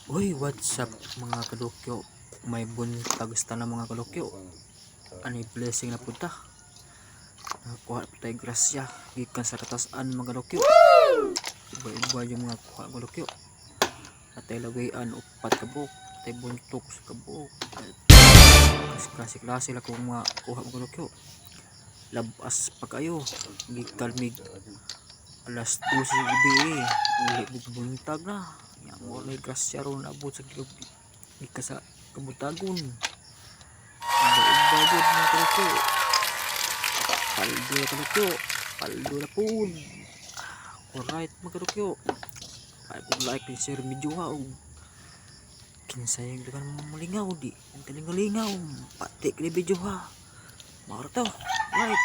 Uy, what's up mga kalukyo? May buntag na mga kalukyo. Ani blessing na punta. Nakuha po tayo grasya. Gikan sa katasan mga kalukyo. Iba-iba yung mga kuha kalukyo. At tayo lawayan upat kabuk. Tayo buntok sa kabuk. Klase-klase lang kung mga kuha mga kalukyo. Labas pa kayo. Gikalmig. Alas 2 sa gabi uli buntag na. Yang mo may grasya ron abot sa gilog. Ika sa kabutagon. Iba-iba yun mga kalukyo. Paldo na kalukyo. Paldo na po. Alright mga kalukyo. Ay kung like and share video ha. Kinsayang dengan malingaw di. Ang talingalingaw. Pati kini video ha. Mga to. Right.